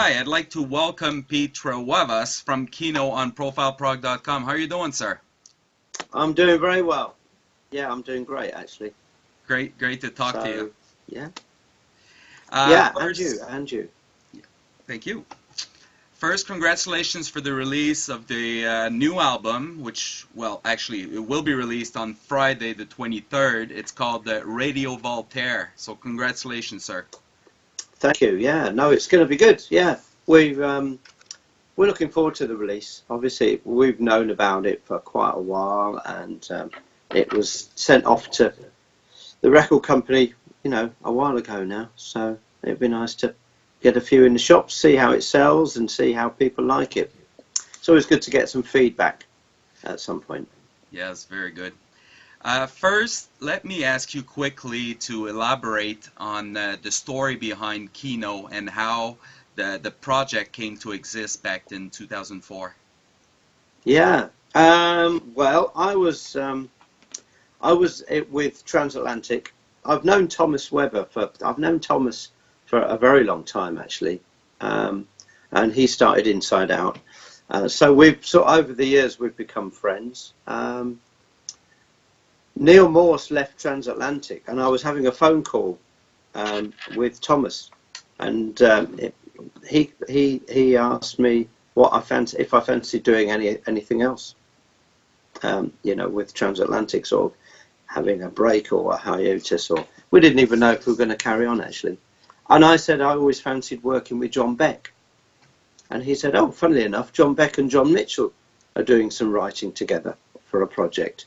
Hi, I'd like to welcome Pete Trewavas from KINO on ProfilProg.com. How are you doing, sir? I'm doing very well. Yeah, I'm doing great, actually. Great to talk to you. Yeah. First, and you. thank you. First, congratulations for the release of the new album, which, well, actually, it will be released on Friday the 23rd. It's called Radio Voltaire. So congratulations, sir. Thank you. Yeah, no, it's going to be good. Yeah, we're looking forward to the release. Obviously, we've known about it for quite a while, and it was sent off to the record company, a while ago now. So it'd be nice to get a few in the shops, see how it sells, and see how people like it. It's always good to get some feedback at some point. Yes, very good. First, let me ask you quickly to elaborate on the story behind KINO and how the project came to exist back in 2004. Yeah. Well, I was with Transatlantic. I've known Thomas for a very long time, actually, and he started Inside Out. So we've over the years we've become friends. Neil Morse left Transatlantic, and I was having a phone call with Thomas, and he asked me if I fancied doing anything else, with Transatlantic, sort of having a break or a hiatus, or we didn't even know if we were going to carry on, actually. And I said I always fancied working with John Beck, and he said, oh, funnily enough, John Beck and John Mitchell are doing some writing together for a project.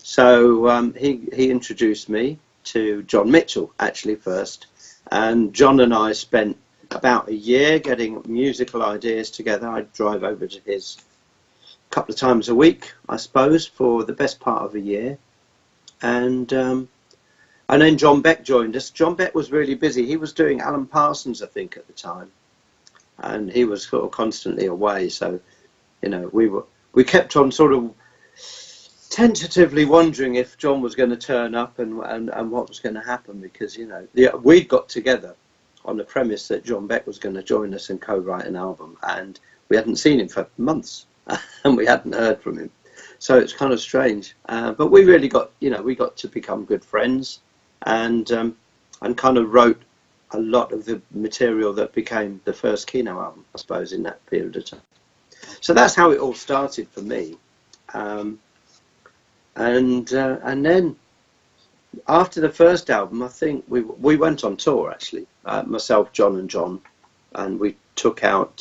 So he introduced me to John Mitchell, actually, first. And John and I spent about a year getting musical ideas together. I'd drive over to his a couple of times a week, I suppose, for the best part of a year. And then John Beck joined us. John Beck was really busy. He was doing Alan Parsons, I think, at the time. And he was sort of constantly away. So, we kept on sort of tentatively wondering if John was going to turn up and what was going to happen, because we'd got together on the premise that John Beck was going to join us and co-write an album, and we hadn't seen him for months and we hadn't heard from him, so it's kind of strange, but we really got we got to become good friends, and kind of wrote a lot of the material that became the first KINO album, I suppose, in that period of time. So that's how it all started for me. And then after the first album, I think we went on tour, actually, myself, John, and we took out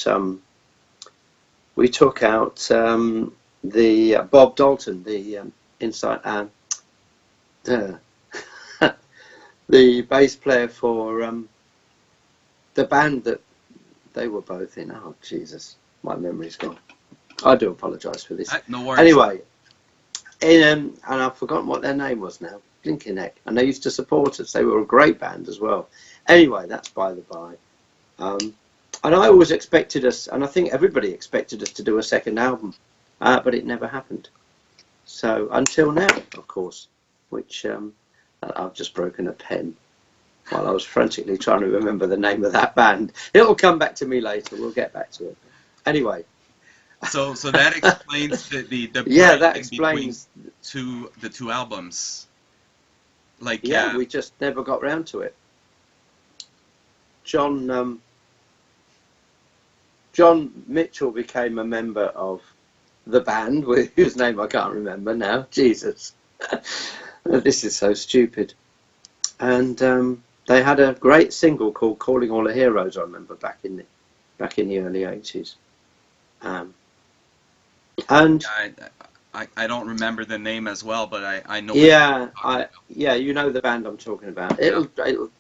the Bob Dalton, the the bass player for the band that they were both in. Oh Jesus, my memory's gone. I do apologise for this. No worries. Anyway. And I've forgotten what their name was now. Blinking heck. And they used to support us. They were a great band as well. Anyway, that's by the by. And I always expected us, and I think everybody expected us to do a second album, but it never happened. So until now, of course, which I've just broken a pen while I was frantically trying to remember the name of that band. It'll come back to me later. We'll get back to it. Anyway. So that explains the yeah, that explains the two albums. Like we just never got round to it. John Mitchell became a member of the band, whose name I can't remember now. Jesus, this is so stupid. And they had a great single called "Calling All the Heroes." I remember back in the early '80s. And I don't remember the name as well, but I know. Yeah, you know the band I'm talking about. It'll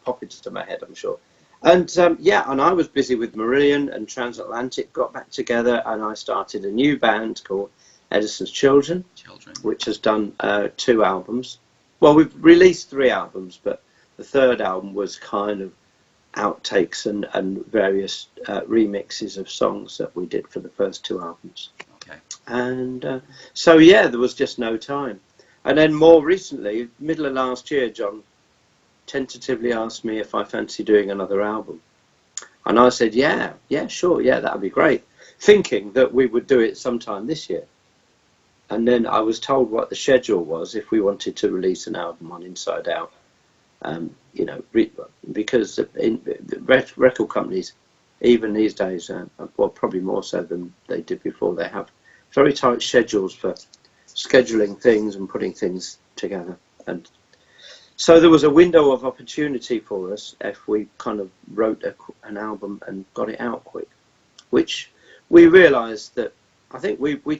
pop into my head, I'm sure. And and I was busy with Marillion, and Transatlantic got back together, and I started a new band called Edison's Children, which has done 2 albums. Well, we've released 3 albums, but the third album was kind of outtakes and various remixes of songs that we did for the first 2 albums. Okay. And so there was just no time. And then more recently, middle of last year, John tentatively asked me if I fancy doing another album. And I said, yeah, sure, yeah, that'd be great, thinking that we would do it sometime this year. And then I was told what the schedule was if we wanted to release an album on Inside Out. You know, because record companies, even these days, well, probably more so than they did before, they have very tight schedules for scheduling things and putting things together. And so there was a window of opportunity for us if we kind of wrote an album and got it out quick, which we realised that, I think we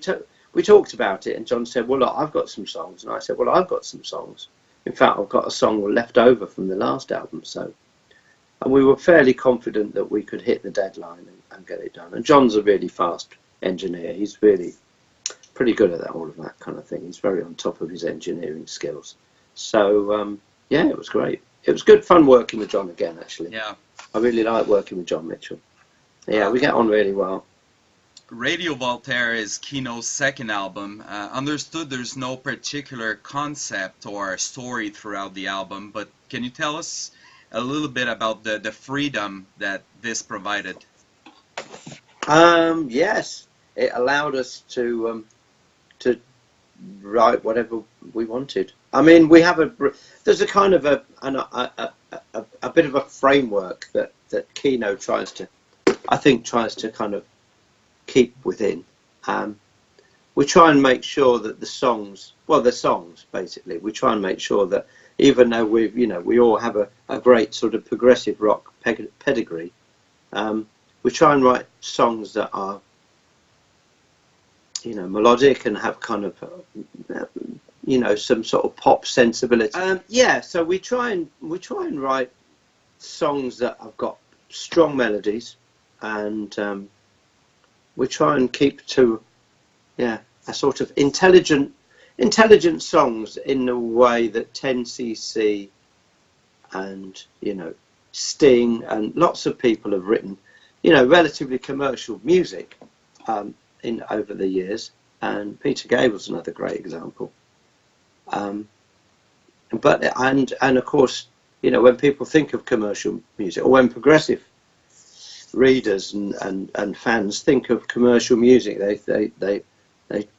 talked about it, and John said, well, look, I've got some songs. And I said, well, I've got some songs. In fact, I've got a song left over from the last album. And we were fairly confident that we could hit the deadline and get it done. And John's a really fast engineer. He's really pretty good at all of that kind of thing. He's very on top of his engineering skills. So, yeah, it was great. It was good fun working with John again, actually. Yeah. I really like working with John Mitchell. Yeah, we get on really well. Radio Voltaire is KINO's second album. Understood there's no particular concept or story throughout the album, but can you tell us a little bit about the freedom that this provided? Yes, it allowed us to write whatever we wanted. I mean, there's a kind of a bit of a framework that KINO tries to kind of keep within. We try and make sure that the songs basically, we try and make sure that even though we all have a great sort of progressive rock pedigree, we try and write songs that are, melodic and have kind of, some sort of pop sensibility. So we try and write songs that have got strong melodies, and we try and keep to, a sort of intelligent songs in the way that 10cc and, Sting and lots of people have written, relatively commercial music over the years. And Peter Gable's another great example. But of course, when people think of commercial music, or when progressive readers and fans think of commercial music, they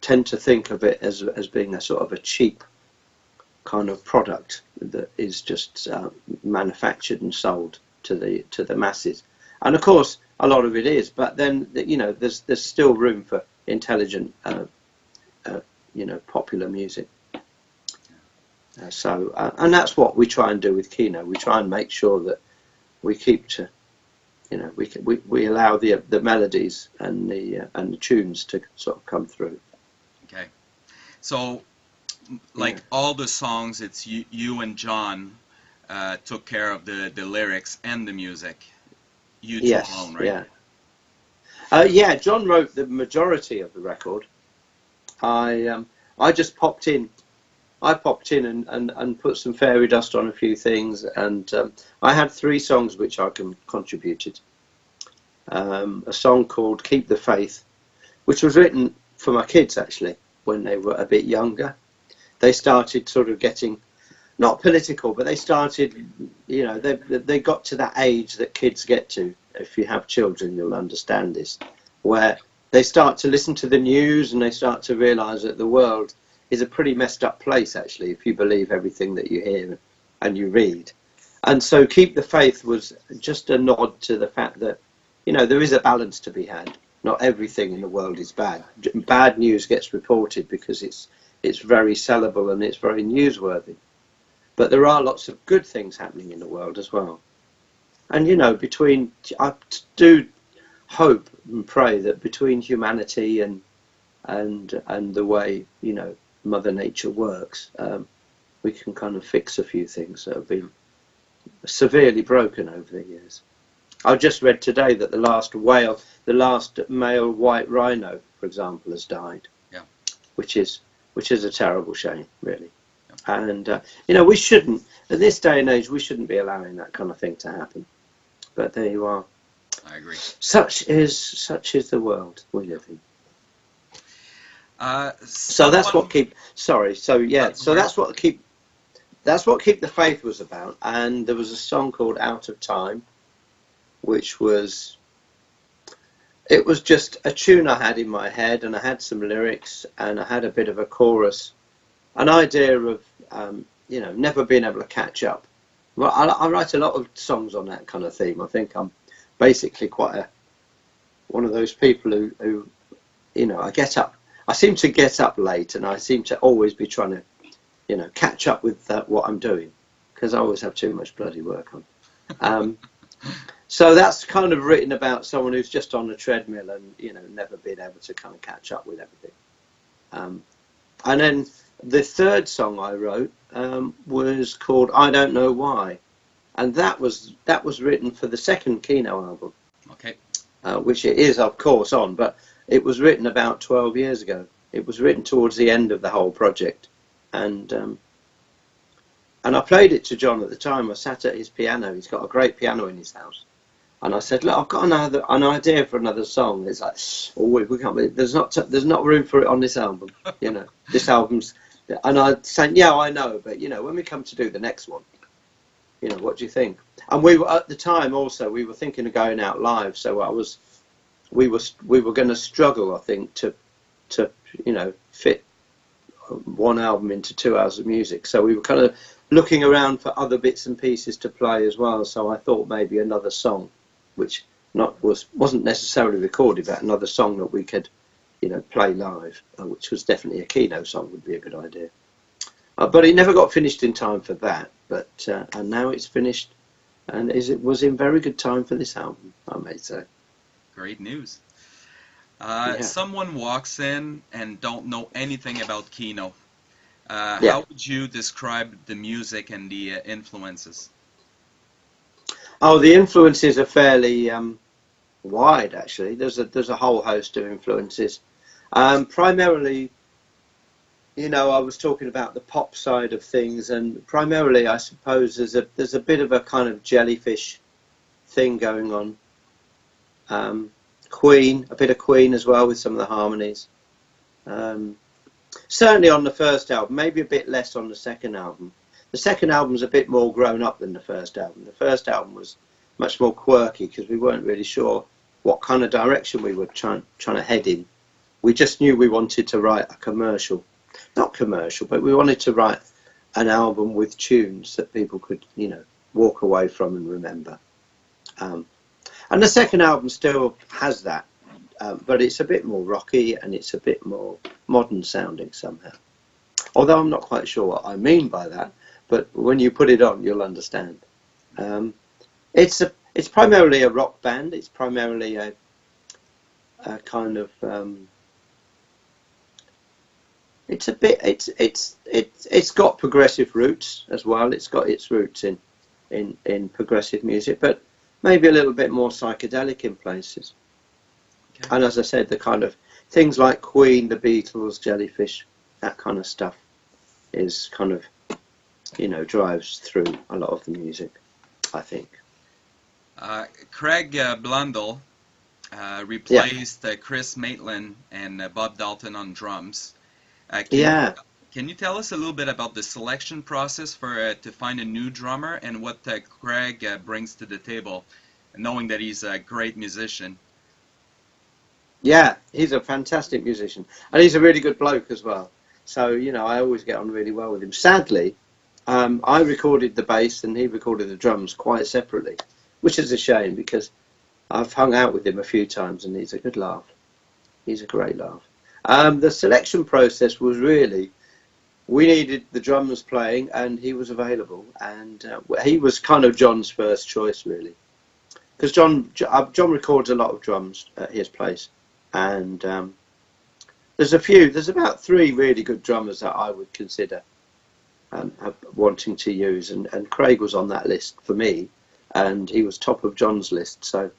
tend to think of it as being a sort of a cheap kind of product that is just manufactured and sold to the masses. And of course, a lot of it is. But then there's still room for intelligent, popular music. And that's what we try and do with KINO. We try and make sure that we keep to, we allow the melodies and the tunes to sort of come through. Okay, so all the songs, it's you and John took care of the lyrics and the music. You two alone, right? Yeah. John wrote the majority of the record. I just popped in. I popped in and put some fairy dust on a few things, and I had 3 songs which I contributed. A song called "Keep the Faith," which was written for my kids actually when they were a bit younger. They started sort of getting, not political, but they started, they got to that age that kids get to. If you have children, you'll understand this, where they start to listen to the news and they start to realise that the world is a pretty messed up place, actually, if you believe everything that you hear and you read. And so Keep the Faith was just a nod to the fact that, there is a balance to be had. Not everything in the world is bad. Bad news gets reported because it's very sellable and it's very newsworthy. But there are lots of good things happening in the world as well. And, I do hope and pray that between humanity and the way, Mother Nature works, we can kind of fix a few things that have been severely broken over the years. I just read today that the last male white rhino, for example, has died. Yeah. Which is a terrible shame, really. Yeah. And we shouldn't, at this day and age, we shouldn't be allowing that kind of thing to happen. But there you are. I agree. Such is the world we live in. So that's what keep. Sorry. So yeah. So that's what keep the faith was about. And there was a song called "Out of Time," which was, it was just a tune I had in my head, and I had some lyrics, and I had a bit of a chorus, an idea of, you know, never being able to catch up. Well, I write a lot of songs on that kind of theme. I think I'm basically quite one of those people who, you know, I seem to get up late, and I seem to always be trying to, you know, catch up with what I'm doing, because I always have too much bloody work on. So that's kind of written about someone who's just on the treadmill and, you know, never been able to kind of catch up with everything. And then the third song I wrote was called I Don't Know Why, and that was written for the second KINO album. Okay. Which it is, of course, on, but it was written about 12 years ago. It was written towards the end of the whole project, and I played it to John at the time. I sat at his piano. He's got a great piano in his house. And I said, look, I've got an idea for another song. It's like, oh, we can't. There's not room for it on this album. You know, this album's. And I said, yeah, I know, but you know, when we come to do the next one, you know, what do you think? And we were at the time also we were thinking of going out live. So we were going to struggle, I think, to you know, fit one album into 2 hours of music. So we were kind of looking around for other bits and pieces to play as well. So I thought maybe another song, which wasn't necessarily recorded, but another song that we could, you know, play live, which was definitely a KINO song, would be a good idea. But it never got finished in time for that. But and now it's finished, and it was in very good time for this album, I may say. Great news. Yeah. Someone walks in and don't know anything about KINO. Yeah. How would you describe the music and the influences? Oh, the influences are fairly wide, actually. There's a whole host of influences. Primarily, you know, I was talking about the pop side of things, and primarily, I suppose, there's a bit of a kind of Jellyfish thing going on. Queen, a bit of Queen as well with some of the harmonies. Certainly on the first album, maybe a bit less on the second album. The second album's a bit more grown up than the first album. The first album was much more quirky because we weren't really sure what kind of direction we were trying to head in. We just knew we wanted to write a commercial, not commercial, but we wanted to write an album with tunes that people could, you know, walk away from and remember. And the second album still has that, but it's a bit more rocky and it's a bit more modern sounding somehow. Although I'm not quite sure what I mean by that, but when you put it on, you'll understand. It's primarily a rock band. It's primarily a kind of it's got progressive roots as well. It's got its roots in progressive music, but maybe a little bit more psychedelic in places. Okay. And as I said, the kind of things like Queen, the Beatles, Jellyfish, that kind of stuff is kind of, you know, drives through a lot of the music, I think. Craig Blundell replaced Chris Maitland and Bob Dalton on drums. Can you tell us a little bit about the selection process for to find a new drummer and what Craig brings to the table, knowing that he's a great musician? Yeah, he's a fantastic musician, and he's a really good bloke as well. So, you know, I always get on really well with him. Sadly, I recorded the bass and he recorded the drums quite separately, which is a shame because I've hung out with him a few times and he's a good laugh. He's a great laugh. The selection process was really, we needed the drummers playing and he was available, and he was kind of John's first choice really, because John records a lot of drums at his place, and there's about 3 really good drummers that I would consider wanting to use, and Craig was on that list for me, and he was top of John's list, so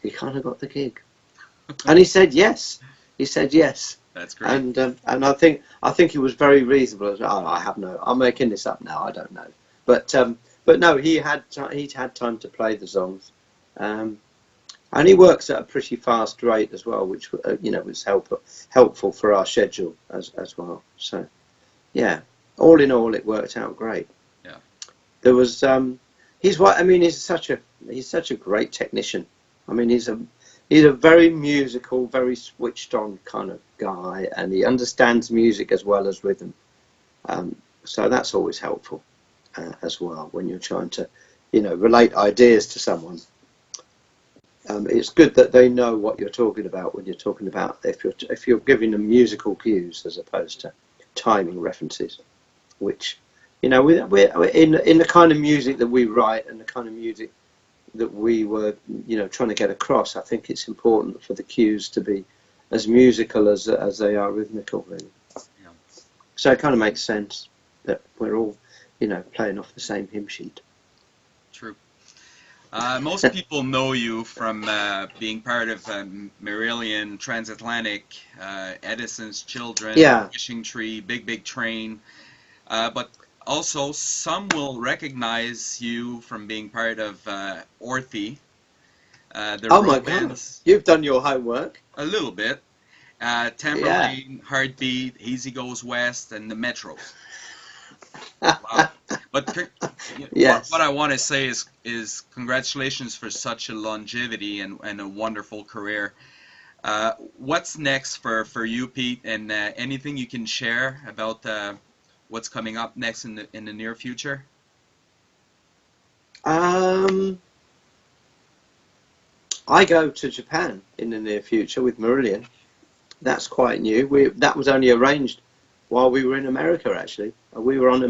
he kind of got the gig. And he said yes. That's great. And I think he was very reasonable. I'm making this up now. I don't know, but no, he'd had time to play the songs, and he works at a pretty fast rate as well, which you know, was helpful for our schedule as well. So yeah, all in all, it worked out great. Yeah. There was he's what I mean. He's such a great technician. I mean, he's a very musical, very switched on kind of guy, and he understands music as well as rhythm. So that's always helpful as well when you're trying to, relate ideas to someone. It's good that they know what you're talking about when you're talking about if you're giving them musical cues as opposed to timing references, which we're in the kind of music that we write and the kind of music that we were trying to get across. I think it's important for the cues to be as musical as they are rhythmical, really. Yeah. So it kind of makes sense that we're all playing off the same hymn sheet. True. Most people know you from being part of Marillion, Transatlantic, Edison's Children, Yeah. Wishing Tree, Big Big Train, but also some will recognize you from being part of Orthy, the Oh my God, Romance, you've done your homework. a little bit, Yeah. Tambourine, Heartbeat, Easy Goes West, and the Metros. Wow. But Yes. what I want to say is congratulations for such a longevity and a wonderful career. What's next for you, Pete, and anything you can share about what's coming up next in the near future? I go to Japan in the near future with Marillion. That's quite new. That was only arranged while we were in America. Actually, we were on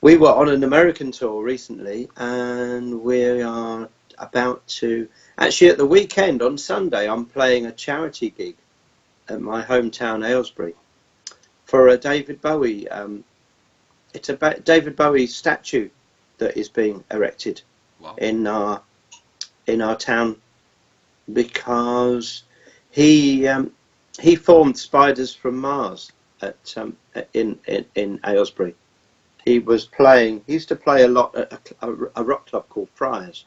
we were on an American tour recently, and we are about to actually at the weekend on Sunday. I'm playing a charity gig at my hometown Aylesbury for a David Bowie. It's a David Bowie statue that is being erected. Wow. In our town because he formed Spiders from Mars in Aylesbury. He used to play a lot at a rock club called Friars,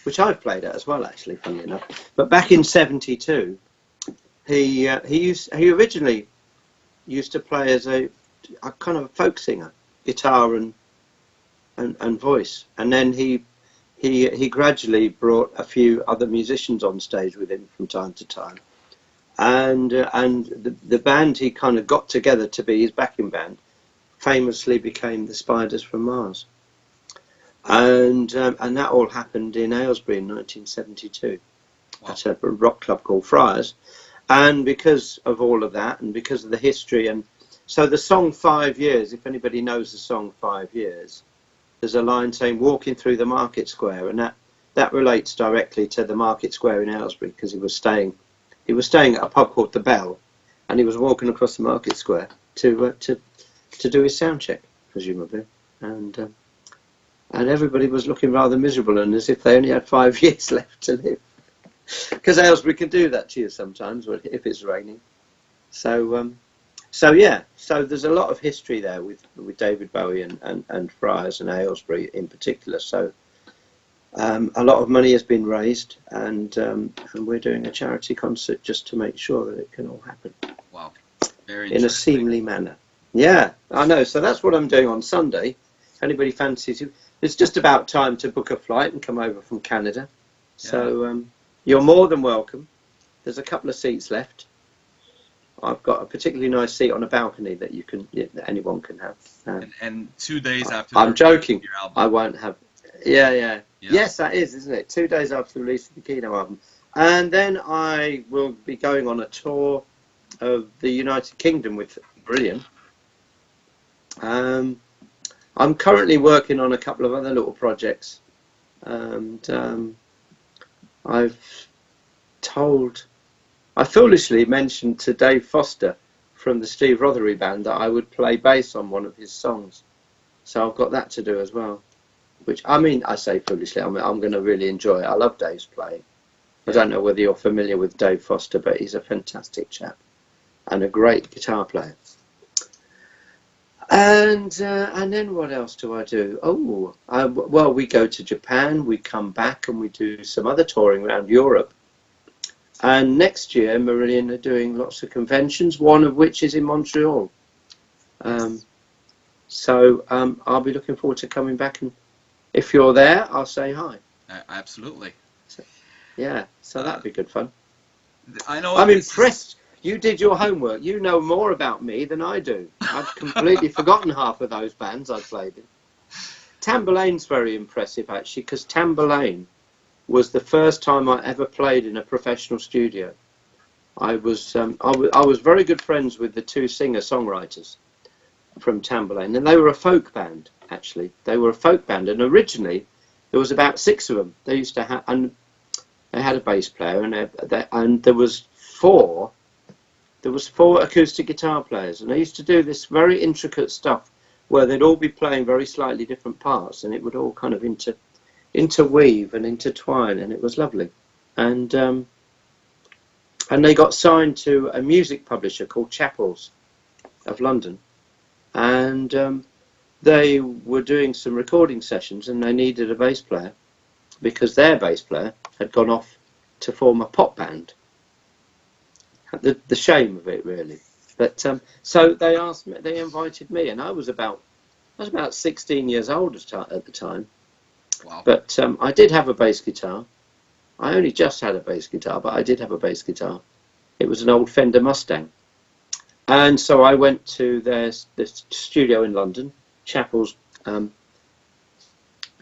which I've played at as well, actually, funny enough. But back in '72, he originally used to play as a kind of a folk singer, guitar and voice, and then he gradually brought a few other musicians on stage with him from time to time, and the band he kind of got together to be his backing band famously became the Spiders from Mars, and that all happened in Aylesbury in 1972. Wow. At a rock club called Friars, and because of all of that, and because of the history, and so the song 5 Years, if anybody knows the song 5 Years, there's a line saying walking through the market square, and that relates directly to the market square in Aylesbury, because he was staying at a pub called the Bell, and he was walking across the market square to do his sound check, presumably, and everybody was looking rather miserable and as if they only had 5 years left to live, because Aylesbury can do that to you sometimes if it's raining. So there's a lot of history there with David Bowie and Friars and Aylesbury in particular. So a lot of money has been raised, and we're doing a charity concert just to make sure that it can all happen. Wow, very in a seemly manner. Yeah, I know. So that's what I'm doing on Sunday. If anybody fancies it, it's just about time to book a flight and come over from Canada. Yeah. So you're more than welcome. There's a couple of seats left. I've got a particularly nice seat on a balcony that that anyone can have. And 2 days after. I'm joking. Your album. I won't have. Yeah. Yes, that is, isn't it? 2 days after the release of the KINO album, and then I will be going on a tour of the United Kingdom with Brilliant. I'm currently working on a couple of other little projects, and I foolishly mentioned to Dave Foster from the Steve Rothery band that I would play bass on one of his songs. So I've got that to do as well. Which, I mean, I say foolishly, I'm going to really enjoy it. I love Dave's playing. I don't know whether you're familiar with Dave Foster, but he's a fantastic chap and a great guitar player. And then what else do I do? Well, we go to Japan, we come back, and we do some other touring around Europe. And next year, Marillion are doing lots of conventions, one of which is in Montreal. So I'll be looking forward to coming back, and if you're there, I'll say hi. Absolutely. So, yeah, so that'd be good fun. I know I'm this impressed. You did your homework. You know more about me than I do. I've completely forgotten half of those bands I played in. Tambolane's very impressive, actually, because Tambolane was the first time I ever played in a professional studio. I was very good friends with the two singer-songwriters from Tambolane, and they were a folk band, actually. They were a folk band, and originally there was about 6 of them. They used to have, and they had a bass player, and there was four acoustic guitar players, and they used to do this very intricate stuff where they'd all be playing very slightly different parts, and it would all kind of interweave and intertwine, and it was lovely. And they got signed to a music publisher called Chappell's of London, and they were doing some recording sessions, and they needed a bass player because their bass player had gone off to form a pop band. The shame of it, really. But so they asked me, they invited me, and I was about 16 years old at the time. Wow. But I did have a bass guitar. I only just had a bass guitar, but I did have a bass guitar. It was an old Fender Mustang. And so I went to their studio in London, Chappell's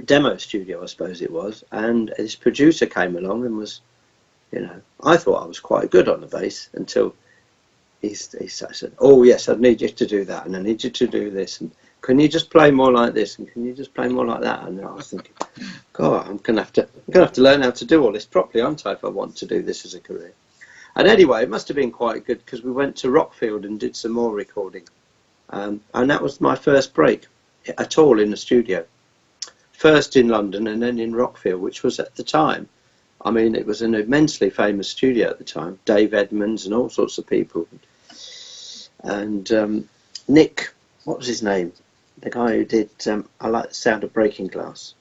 demo studio, I suppose it was, and this producer came along and was, I thought I was quite good on the bass until he said, "Oh yes, I need you to do that, and I need you to do this, and can you just play more like this, and can you just play more like that?" And I was thinking, God, I'm gonna have to learn how to do all this properly, aren't I, if I want to do this as a career? And anyway, it must have been quite good because we went to Rockfield and did some more recording, and that was my first break at all in the studio. First in London and then in Rockfield, which was at the time, I mean, it was an immensely famous studio at the time. Dave Edmunds and all sorts of people. And Nick, what was his name? The guy who did I Like the Sound of Breaking Glass.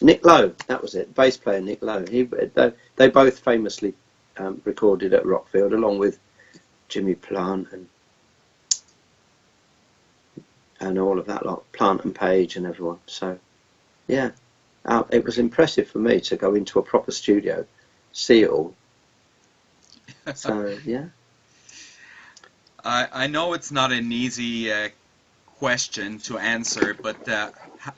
Nick Lowe, that was it. Bass player Nick Lowe. They both famously recorded at Rockfield, along with Jimmy Plant and all of that lot, Plant and Page and everyone. So, yeah. It was impressive for me to go into a proper studio, see it all. So, yeah. I know it's not an easy question to answer, but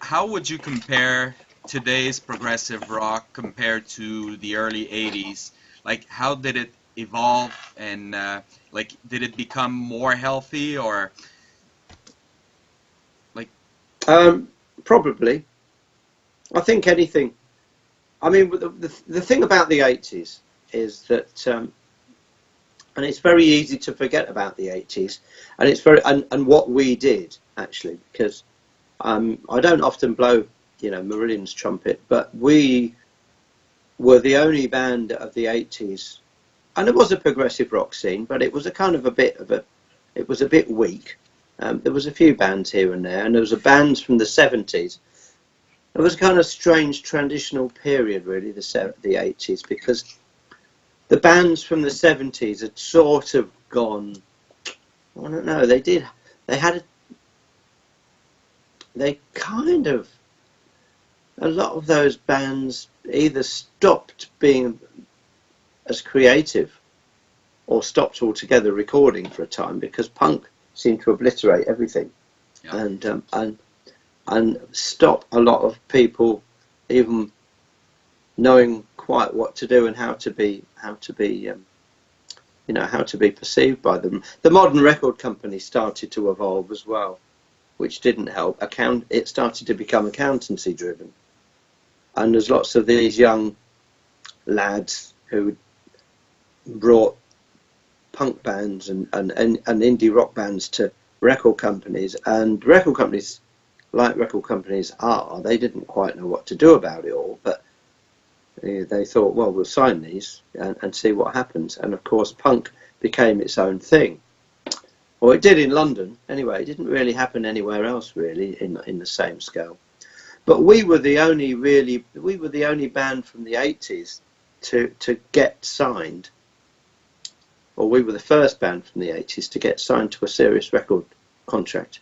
how would you compare today's progressive rock compared to the early 80s? Like, how did it evolve, and like, did it become more healthy, or like? Probably. I think anything. I mean, the thing about the 80s is that, and it's very easy to forget about the 80s, and it's and what we did actually, because I don't often blow, Marillion's trumpet, but we were the only band of the 80s, and it was a progressive rock scene, but it was it was a bit weak. There was a few bands here and there, and there was bands from the 70s. It was a kind of strange transitional period, really, the 80s, because the bands from the 70s had sort of gone, I don't know, a lot of those bands either stopped being as creative or stopped altogether recording for a time, because punk seemed to obliterate everything. Yeah. And stop a lot of people even knowing quite what to do and how to be perceived by them. The modern record company started to evolve as well, which didn't help. It started to become accountancy driven, and there's lots of these young lads who brought punk bands and indie rock bands to record companies, and record companies, like record companies are, they didn't quite know what to do about it all, but they thought, well, we'll sign these and see what happens. And of course, punk became its own thing. Well, it did in London anyway. It didn't really happen anywhere else, really, in the same scale. But we were the only band from the 80s to get signed, or we were the first band from the 80s to get signed to a serious record contract.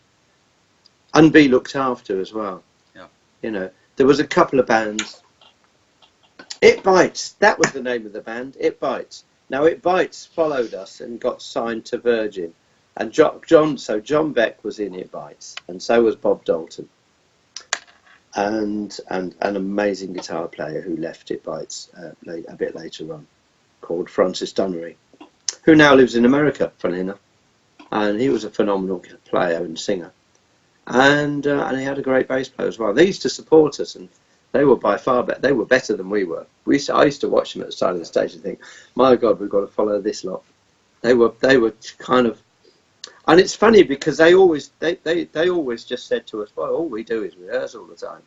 and be looked after as well. Yeah. You know, there was a couple of bands. It Bites, that was the name of the band. It Bites. Now It Bites followed us and got signed to Virgin, and John Beck was in It Bites, and so was Bob Dalton, and an amazing guitar player who left It Bites a bit later on, called Francis Dunnery, who now lives in America, funnily enough, and he was a phenomenal player and singer, and he had a great bass player as well. They used to support us, and they were by far better. They were better than we were. I used to watch them at the side of the stage and think, my God, we've got to follow this lot. They were kind of, and it's funny because they always just said to us, well, all we do is rehearse all the time.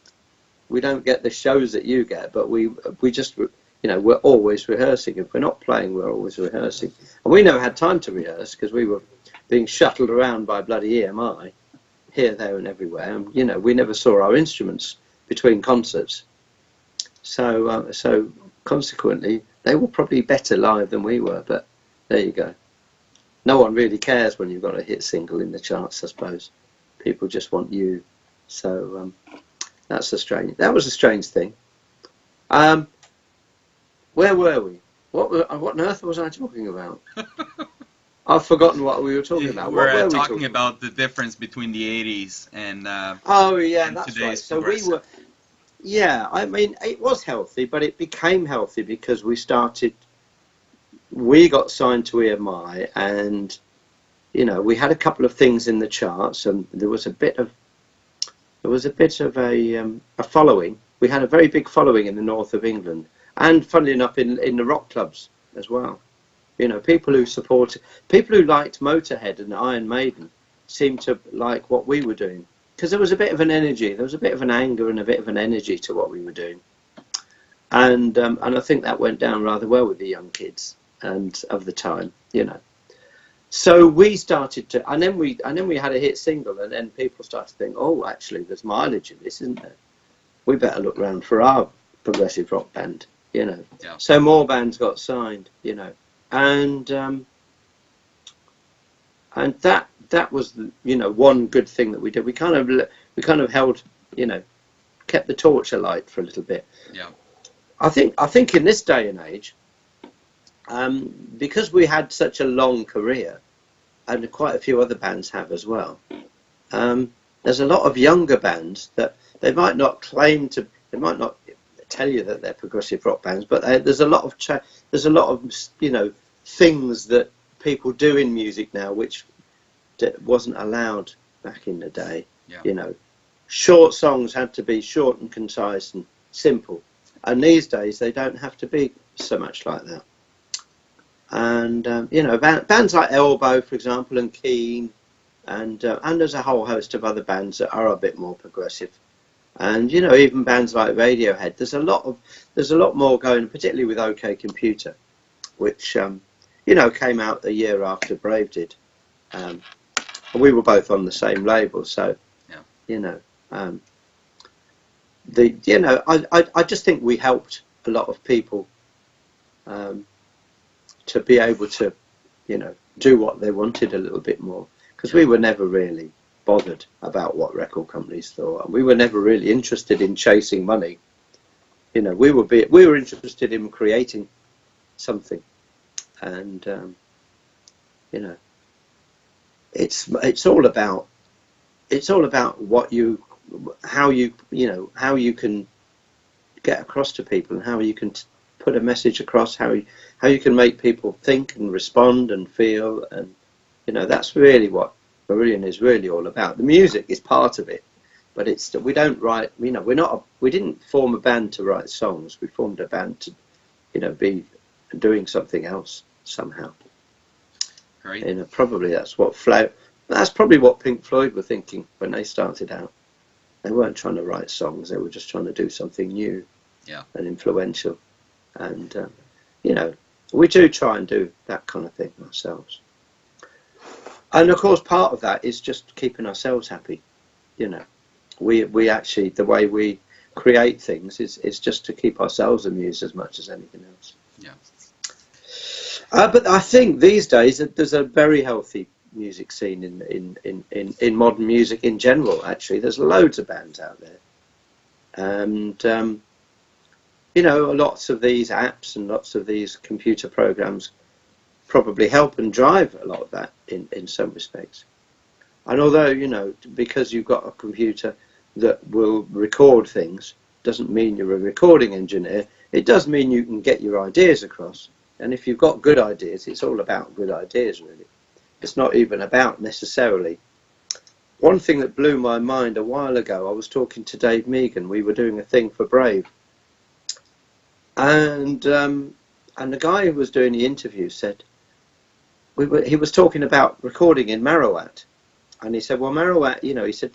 We don't get the shows that you get, but we just, you know, we're always rehearsing. If we're not playing, we're always rehearsing. And we never had time to rehearse because we were being shuttled around by bloody EMI here, there, and everywhere. And you know, we never saw our instruments between concerts, so consequently they were probably better live than we were, but there you go. No one really cares when you've got a hit single in the charts, I suppose. People just want you. So that was a strange thing. Where were we? What on earth was I talking about? I've forgotten what we were talking about. We're talking about the difference between the 80s and oh yeah, and that's today's right. So progressive. we were, yeah. I mean, it was healthy, but it became healthy because we got signed to EMI, and you know, we had a couple of things in the charts, and there was a bit of a following. We had a very big following in the north of England, and funnily enough, in the rock clubs as well. You know, people who liked Motorhead and Iron Maiden seemed to like what we were doing, because there was a bit of an energy, there was a bit of an anger and a bit of an energy to what we were doing, and I think that went down rather well with the young kids and of the time, you know. So we started to, and then we had a hit single, and then people started to think, oh, actually, there's mileage in this, isn't there? We better look round for our progressive rock band, you know. Yeah. So more bands got signed, you know. And that was, you know, one good thing that we did. We kind of held, you know, kept the torch alight for a little bit. Yeah. I think in this day and age, because we had such a long career, and quite a few other bands have as well. There's a lot of younger bands that they might not tell you that they're progressive rock bands, but there's a lot of you know, things that people do in music now which wasn't allowed back in the day. Yeah. You know, short songs had to be short and concise and simple, and these days they don't have to be so much like that. And you know, bands like Elbow, for example, and Keen, and there's a whole host of other bands that are a bit more progressive. And you know, even bands like Radiohead, there's a lot more going, particularly with OK Computer, which you know, came out a year after Brave did. We were both on the same label, so yeah. You know, I just think we helped a lot of people to be able to, you know, do what they wanted a little bit more, because we were never really bothered about what record companies thought, and we were never really interested in chasing money. You know, we were interested in creating something, and you know, it's all about how you can get across to people, and how you can put a message across, how you can make people think and respond and feel, and you know, that's really what Marillion is really all about. The music is part of it, but we don't write. You know, we didn't form a band to write songs. We formed a band to, you know, be doing something else somehow. Right. You know, probably that's probably what Pink Floyd were thinking when they started out. They weren't trying to write songs. They were just trying to do something new, yeah, and influential. And you know, we do try and do that kind of thing ourselves. And of course, part of that is just keeping ourselves happy. You know, we actually, the way we create things is just to keep ourselves amused as much as anything else. Yeah. But I think these days there's a very healthy music scene in modern music in general. Actually, there's loads of bands out there, and you know, lots of these apps and lots of these computer programs probably help and drive a lot of that in some respects. And although, you know, because you've got a computer that will record things, doesn't mean you're a recording engineer. It does mean you can get your ideas across. And if you've got good ideas, it's all about good ideas, really. It's not even about necessarily. One thing that blew my mind a while ago, I was talking to Dave Megan. We were doing a thing for Brave. And the guy who was doing the interview said, he was talking about recording in Marowat. And he said, well, Marowat, you know, he said,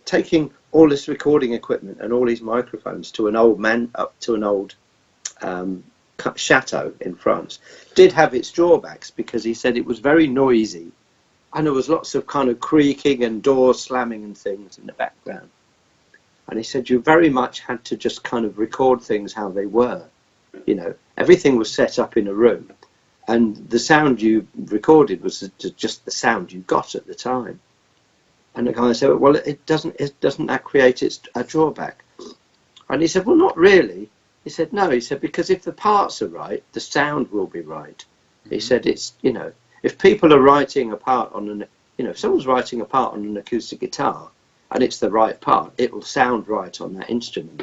taking all this recording equipment and all these microphones to an old chateau in France did have its drawbacks, because he said it was very noisy and there was lots of kind of creaking and doors slamming and things in the background. And he said you very much had to just kind of record things how they were. You know, everything was set up in a room, and the sound you recorded was just the sound you got at the time. And the guy said, well, doesn't that create a drawback? And he said, well, not really. He said, no. He said, because if the parts are right, the sound will be right. He said, it's, you know, if people are writing a part on an, you know, if someone's writing a part on an acoustic guitar and it's the right part, it will sound right on that instrument.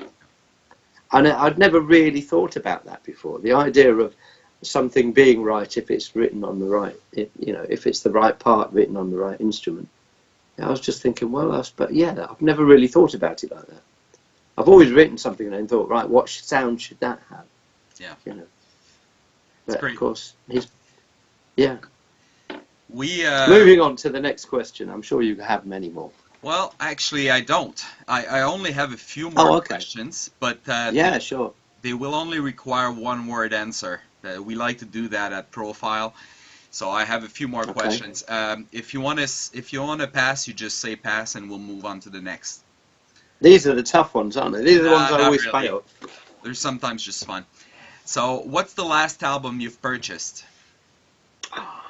And I'd never really thought about that before. The idea of something being right if it's written on the right, you know, if it's the right part written on the right instrument. I was just thinking, well, but yeah, I've never really thought about it like that. I've always written something and then thought, right, what sound should that have? Yeah. You know. But great. Of course, yeah. Moving on to the next question. I'm sure you have many more. Well, actually, I don't. I only have a few more questions, but yeah, sure. They will only require one-word answer. We like to do that at Profile. So I have a few more questions. If you want to pass, you just say pass, and we'll move on to the next. These are the tough ones, aren't they? These are the ones I always fail. They're sometimes just fun. So, what's the last album you've purchased? Oh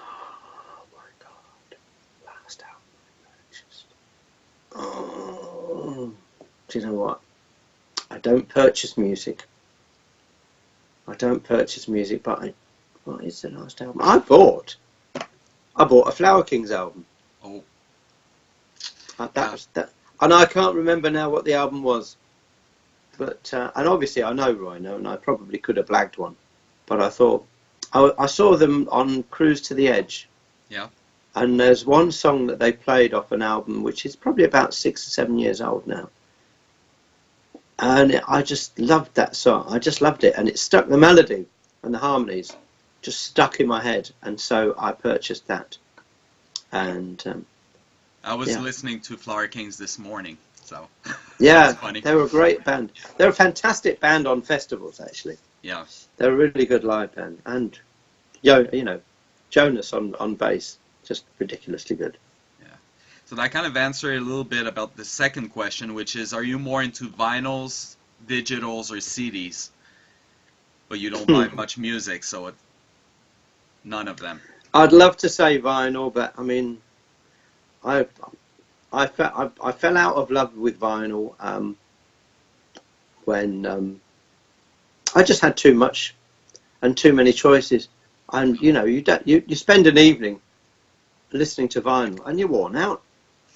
my God! Last album I purchased. Oh, do you know what? I don't purchase music. But what is the last album I bought? I bought a Flower Kings album. Oh. That was that, and I can't remember now what the album was. But and obviously I know Rhino, and I probably could have blagged one, but I thought I saw them on Cruise to the Edge. Yeah. And there's one song that they played off an album which is probably about 6 or 7 years old now. And I just loved that song. I just loved it, and it stuck. The melody and the harmonies just stuck in my head, and so I purchased that. And I was listening to Flower Kings this morning, so yeah, funny. They were a great band. They're a fantastic band on festivals, actually. Yeah, they're a really good live band, and you know, Jonas on bass, just ridiculously good. Yeah, so that kind of answered a little bit about the second question, which is, are you more into vinyls, digitals, or CDs? But you don't buy much music, so none of them. I'd love to say vinyl, but I mean, I fell out of love with vinyl when I just had too much and too many choices, and you know, you spend an evening listening to vinyl and you're worn out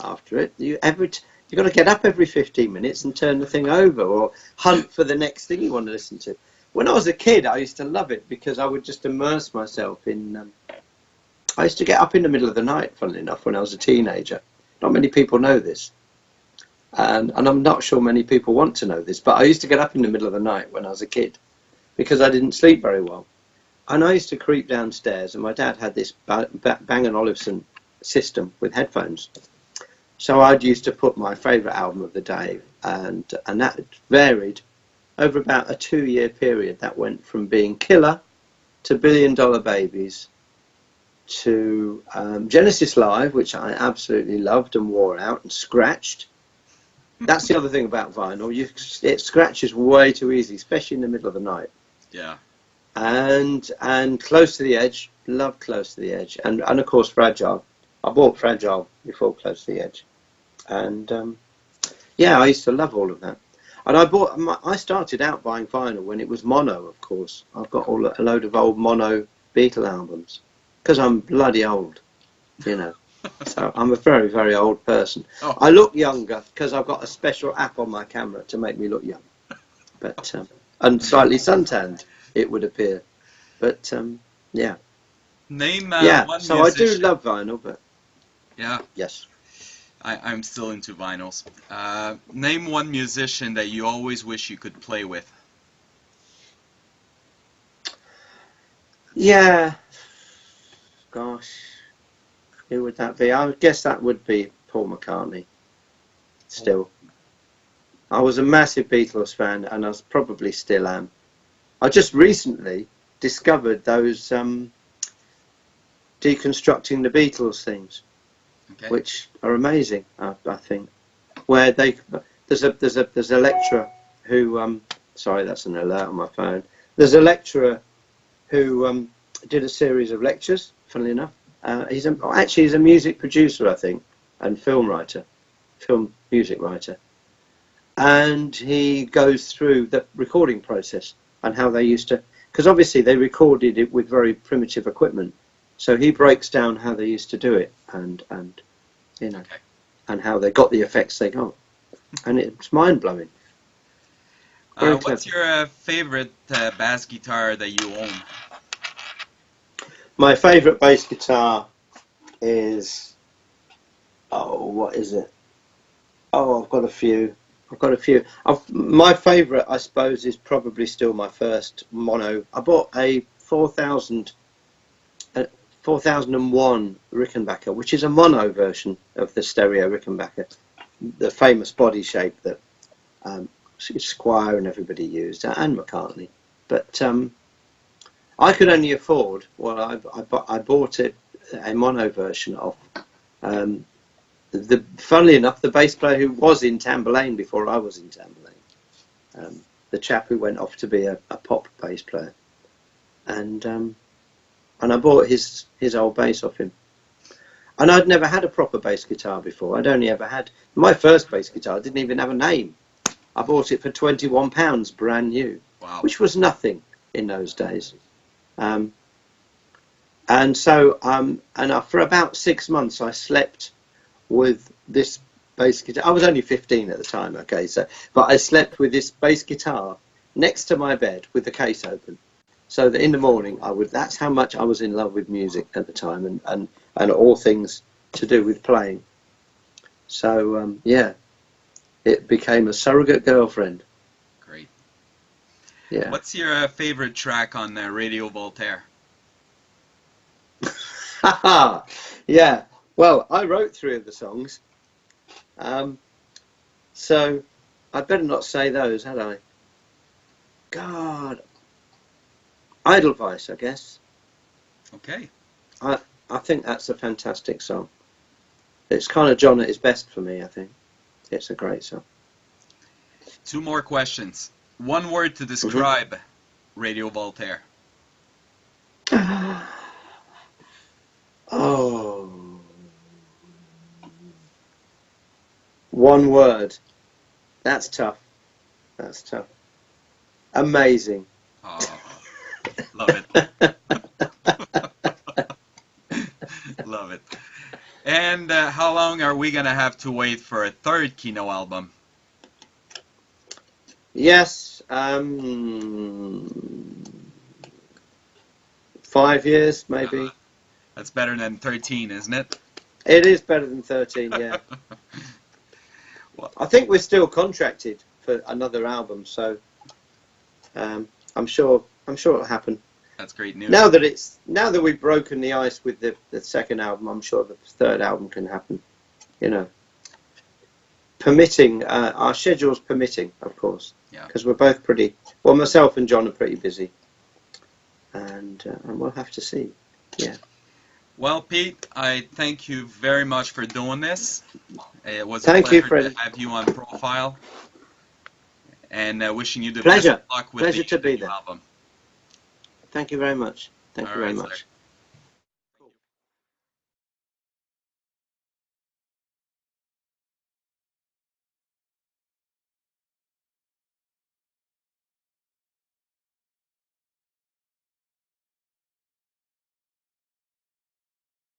after it. You've got to get up every 15 minutes and turn the thing over or hunt for the next thing you want to listen to. When I was a kid, I used to love it because I would just immerse myself in. I used to get up in the middle of the night, funnily enough, when I was a teenager. Not many people know this. And I'm not sure many people want to know this, but I used to get up in the middle of the night when I was a kid because I didn't sleep very well. And I used to creep downstairs, and my dad had this Bang & Olufsen system with headphones. So I'd used to put my favourite album of the day, and that varied over about a 2-year period. That went from being Killer to $1 Billion Babies to Genesis Live, which I absolutely loved and wore out and scratched. That's the other thing about vinyl. It scratches way too easy, especially in the middle of the night. Yeah. And Close to the Edge, loved Close to the Edge, and of course Fragile. I bought Fragile before Close to the Edge, and yeah, I used to love all of that. And I started out buying vinyl when it was mono, of course. I've got a load of old mono Beatle albums because I'm bloody old, you know. So I'm a very, very old person. Oh. I look younger because I've got a special app on my camera to make me look young. But and slightly suntanned, it would appear. But yeah. Name Yeah, one so musician. I do love vinyl, but Yeah, yes. I'm still into vinyls. Name one musician that you always wish you could play with. Yeah. Gosh. Who would that be? I guess that would be Paul McCartney. Still. I was a massive Beatles fan, and I probably still am. I just recently discovered those deconstructing the Beatles things, Okay. which are amazing. I think where there's a lecturer who sorry, that's an alert on my phone. There's a lecturer who did a series of lectures. Funnily enough, he's a music producer, I think, and film music writer. And he goes through the recording process and how they used to, because obviously they recorded it with very primitive equipment. So he breaks down how they used to do it, and you know, Okay. and how they got the effects they got, and it's mind blowing. What's your favorite bass guitar that you own? My favourite bass guitar is, oh, what is it? Oh, I've got a few. My favourite, I suppose, is probably still my first mono. I bought a 4001 Rickenbacker, which is a mono version of the stereo Rickenbacker, the famous body shape that Squire and everybody used, and McCartney. But I could only afford, well, I bought it, a mono version of funnily enough, the bass player who was in Tamburlaine before I was in Tamburlaine, the chap who went off to be a pop bass player, and I bought his old bass off him. And I'd never had a proper bass guitar before. I'd only ever had my first bass guitar. Didn't even have a name. I bought it for £21, brand new, Wow. which was nothing in those days. And so, for about 6 months, I slept with this bass guitar. I was only 15 at the time, okay, but I slept with this bass guitar next to my bed with the case open, so that in the morning that's how much I was in love with music at the time, and all things to do with playing. So yeah, it became a surrogate girlfriend. Great. Yeah. What's your favorite track on Radio Voltaire? Yeah. Well, I wrote 3 of the songs, so I'd better not say those, had I? God, Edelweiss, I guess. Okay. I think that's a fantastic song. It's kind of John at his best for me, I think. It's a great song. 2 more questions. 1 word to describe Radio Voltaire. Oh. 1 word. That's tough. Amazing. Oh, love it. Love it. And how long are we going to have to wait for a 3rd KINO album? Yes. 5 years, maybe. That's better than 13, isn't it? It is better than 13, yeah. Well, I think we're still contracted for another album, so I'm sure it'll happen. that's great news. Now that we've broken the ice with the 2nd album, I'm sure the 3rd album can happen. You know, permitting, our schedules permitting, of course. Yeah. Because we're both myself and John are pretty busy, and we'll have to see. Yeah. Well, Pete, I thank you very much for doing this. It was Thank a you, pleasure Fred. to have you on Profile, and wishing you the Pleasure. best of luck with Pleasure the to be new there. album. Thank you very much. Thank All you very right, much. sir.